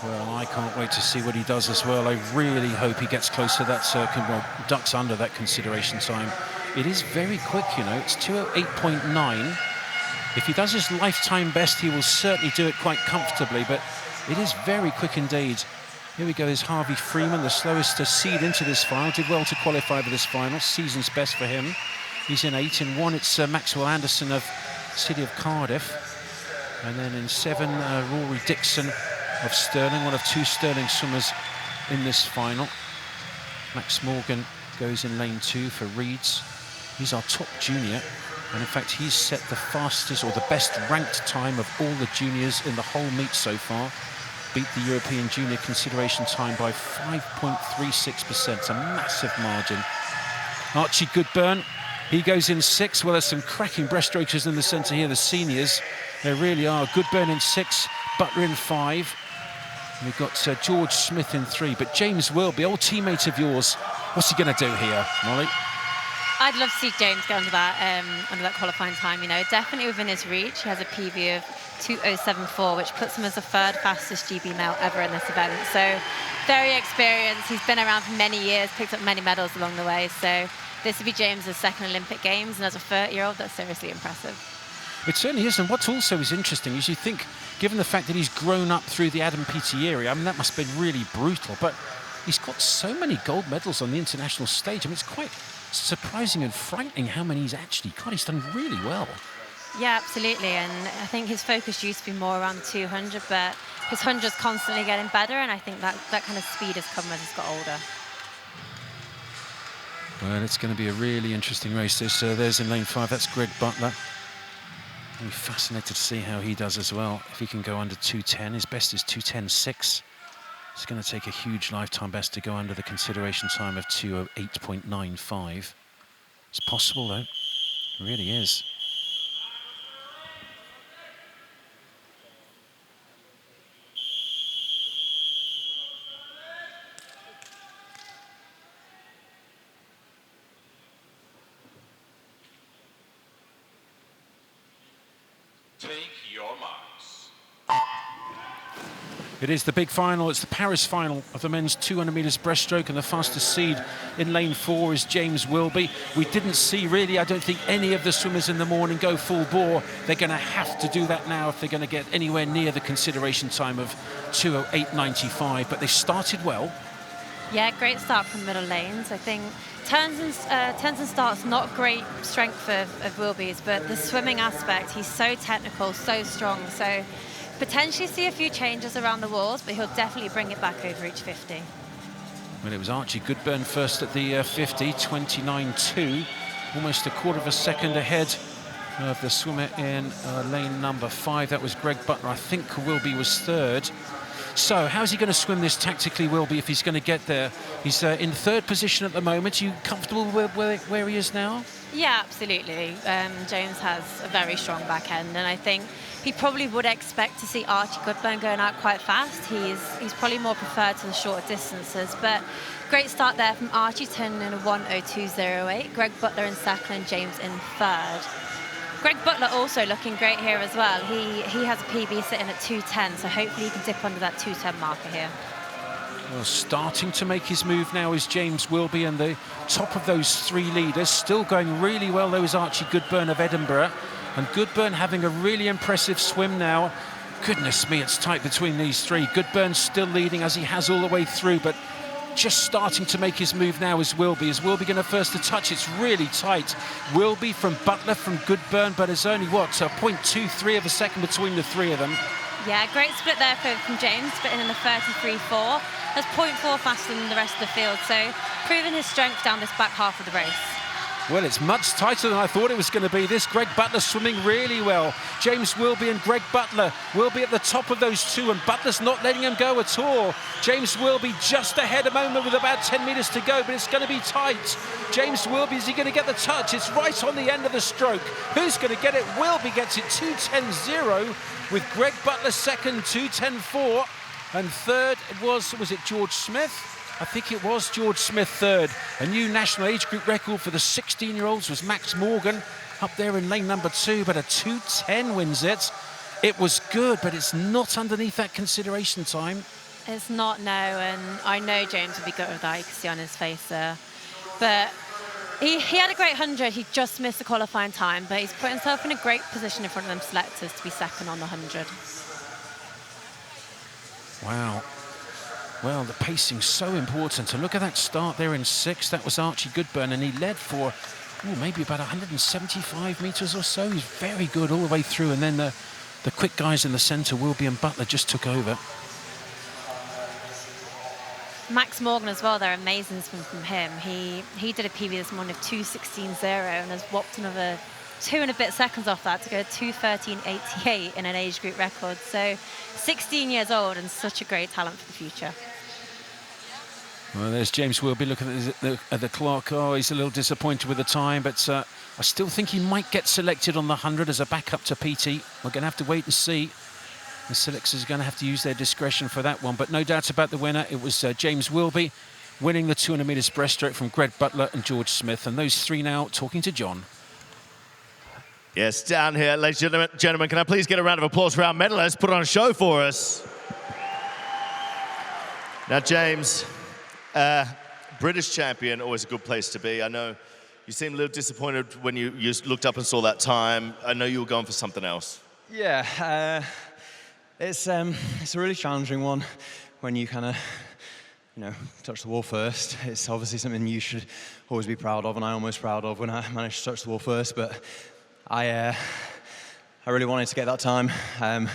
Well, I can't wait to see what he does as well. I really hope he gets close to that circuit, well, ducks under that consideration time. It is very quick, you know, it's 2:08.9. If he does his lifetime best, he will certainly do it quite comfortably, but it is very quick indeed. Here we go, is Harvey Freeman, the slowest to seed into this final. Did well to qualify for this final, season's best for him. He's in 8. In 1, it's Maxwell Anderson of City of Cardiff. And then in 7, Rory Dixon of Stirling, one of 2 Stirling swimmers in this final. Max Morgan goes in lane 2 for Reeds. He's our top junior, and in fact he's set the fastest or the best ranked time of all the juniors in the whole meet so far. Beat the European junior consideration time by 5.36%, a massive margin. Archie Goodburn, he goes in 6. Well, there's some cracking breaststrokers in the centre here, the seniors. There really are. Goodburn in 6, Butler in 5. We've got George Smith in 3, but James Wilby, old teammate of yours, what's he going to do here, Molly? I'd love to see James get under that qualifying time, you know, definitely within his reach. He has a PB of 2:07.4, which puts him as the 3rd fastest GB male ever in this event. So very experienced. He's been around for many years, picked up many medals along the way. So this would be James's 2nd Olympic Games, and as a 30-year-old, that's seriously impressive. It certainly is, and what's also is interesting is you think, given the fact that he's grown up through the Adam Peaty area, I mean, that must have been really brutal, but he's got so many gold medals on the international stage. I mean, it's quite surprising and frightening how many he's actually got. He's done really well. Yeah, absolutely, and I think his focus used to be more around the 200, but his 100's constantly getting better, and I think that kind of speed has come as he's got older. Well, it's going to be a really interesting race. There's in lane 5, that's Greg Butler. I'll be fascinated to see how he does as well. If he can go under 2:10, his best is 2:10.6. It's going to take a huge lifetime best to go under the consideration time of 2:08.95. It's possible, though. It really is. Take your marks. It is the big final. It's the Paris final of the men's 200 metres breaststroke, and the fastest seed in lane 4 is James Wilby. We didn't see really, I don't think, any of the swimmers in the morning go full bore. They're going to have to do that now if they're going to get anywhere near the consideration time of 2:08.95. But they started well. Yeah, great start from middle lanes. I think turns and starts, not great strength of Wilby's, but the swimming aspect, he's so technical, so strong. So potentially see a few changes around the walls, but he'll definitely bring it back over each 50. Well, it was Archie Goodburn first at the 50, 29.2, almost a quarter of a second ahead of the swimmer in lane number 5. That was Greg Butler. I think Wilby was 3rd. So how's he going to swim this tactically, Wilby, if he's going to get there? He's in 3rd position at the moment. Are you comfortable with where he is now? Yeah, absolutely. James has a very strong back end, and I think he probably would expect to see Archie Goodburn going out quite fast. He's probably more preferred to the shorter distances, but great start there from Archie, turning in a 1:02.08. Greg Butler in 2nd and James in 3rd. Greg Butler also looking great here as well. He has a PB sitting at 2:10, so hopefully he can dip under that 2:10 marker here. Well, starting to make his move now is James Wilby, and the top of those 3 leaders. Still going really well, though, is Archie Goodburn of Edinburgh. And Goodburn having a really impressive swim now. Goodness me, it's tight between these 3. Goodburn's still leading as he has all the way through, but just starting to make his move now is Wilby. Is Wilby going to first to touch? It's really tight. Wilby from Butler, from Goodburn, but it's only, what, so 0.23 of a second between the 3 of them. Yeah, great split there from James, splitting in the 33.4. That's 0.4 faster than the rest of the field, so proving his strength down this back half of the race. Well, it's much tighter than I thought it was going to be. This Greg Butler swimming really well. James Wilby and Greg Butler will be at the top of those 2, and Butler's not letting him go at all. James Wilby just ahead a moment with about 10 metres to go, but it's going to be tight. James Wilby, is he going to get the touch? It's right on the end of the stroke. Who's going to get it? Wilby gets it 2:10.0 with Greg Butler 2nd, 2:10.4, and 3rd was it George Smith? I think it was George Smith 3rd. A new national age group record for the 16-year-olds was Max Morgan up there in lane number 2, but a 2:10 wins it. It was good, but it's not underneath that consideration time. It's not, no, and I know James would be good with that. You can see on his face there. But he had a great 100. He just missed the qualifying time, but he's put himself in a great position in front of them selectors to be second on the 100. Wow. Well, the pacing's so important. And look at that start there in 6th. That was Archie Goodburn, and he led for maybe about 175 meters or so. He's very good all the way through, and then the quick guys in the center, Wilby and Butler, just took over. Max Morgan as well, they're amazing from him. He did a PB this morning of 2:16.0 and has whopped another 2 and a bit seconds off that to go 2:13.88 in an age group record. So 16 years old and such a great talent for the future. Well, there's James Wilby looking at the clock. Oh, he's a little disappointed with the time, but I still think he might get selected on the 100 as a backup to PT. We're going to have to wait and see. The selectors are going to have to use their discretion for that one, but no doubt about the winner. It was James Wilby winning the 200 metres breaststroke from Greg Butler and George Smith, and those three now talking to John. Yes, down here, ladies and gentlemen, can I please get a round of applause for our medalists? Put on a show for us. Now, James, British champion, always a good place to be. I know you seemed a little disappointed when you looked up and saw that time. I know you were going for something else. Yeah, it's a really challenging one when you kind of, touch the wall first. It's obviously something you should always be proud of, and I'm almost proud of when I managed to touch the wall first, but I really wanted to get that time. I've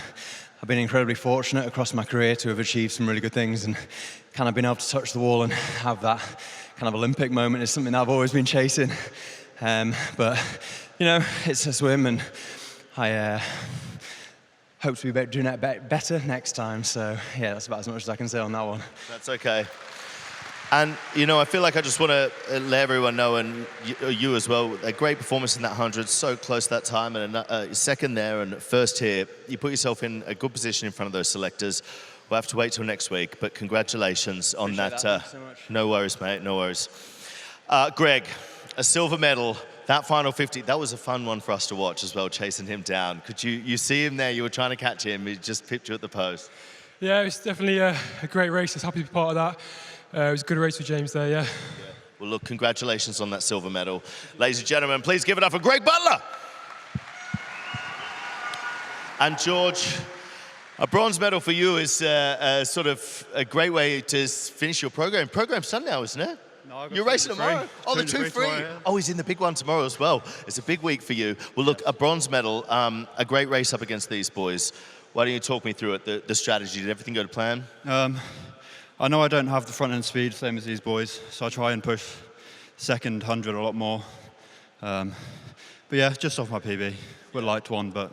been incredibly fortunate across my career to have achieved some really good things, and kind of being able to touch the wall and have that kind of Olympic moment is something that I've always been chasing. But, it's a swim, and I hope to be doing that better next time. So, yeah, that's about as much as I can say on that one. That's okay. And, I feel like I just want to let everyone know, and you as well, a great performance in that 100, so close that time, and second there and first here. You put yourself in a good position in front of those selectors. We'll have to wait till next week, but congratulations on that. Thanks so much. No worries, mate, no worries. Greg, a silver medal. That final 50, that was a fun one for us to watch as well, chasing him down. Could you see him there? You were trying to catch him. He just pipped you at the post. Yeah, it was definitely a great race. I was happy to be part of that. It was a good race with James there, yeah. Well, look, congratulations on that silver medal. Ladies and gentlemen, please give it up for Greg Butler. And George, a bronze medal for you is sort of a great way to finish your program. Program's done now, isn't it? No, you're racing tomorrow? Oh, the 2-3. Yeah. Oh, he's in the big one tomorrow as well. It's a big week for you. Well, look, a bronze medal, a great race up against these boys. Why don't you talk me through it, the strategy? Did everything go to plan? I know I don't have the front end speed, same as these boys, so I try and push second 100 a lot more. But yeah, just off my PB. Would liked one, but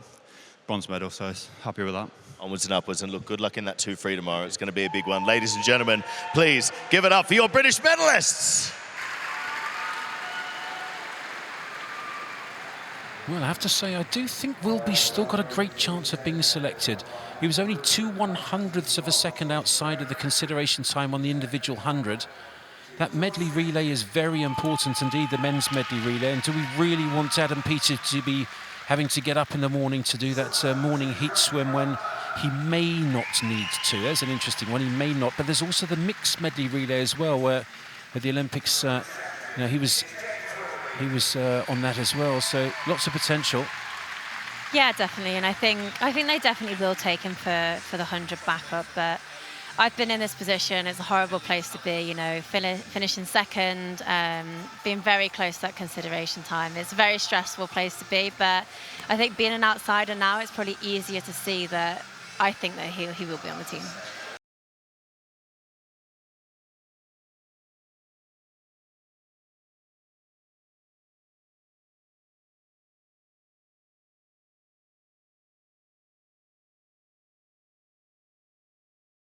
bronze medal, so happy with that. Onwards and upwards, and look, good luck in that 2-3 tomorrow. It's going to be a big one. Ladies and gentlemen, please give it up for your British medalists. Well, I have to say, I do think Wilby's still got a great chance of being selected. He was only 2/100ths of a second outside of the consideration time on the individual 100. That medley relay is very important indeed, the men's medley relay. And do we really want Adam Peter to be having to get up in the morning to do that morning heat swim when he may not need to? There's an interesting one, he may not. But there's also the mixed medley relay as well, where at the Olympics, he was on that as well, so lots of potential. Yeah, definitely, and I think they definitely will take him for the 100 backup, but I've been in this position. It's a horrible place to be, finishing second, being very close to that consideration time. It's a very stressful place to be, but I think being an outsider now, it's probably easier to see that I think that he will be on the team.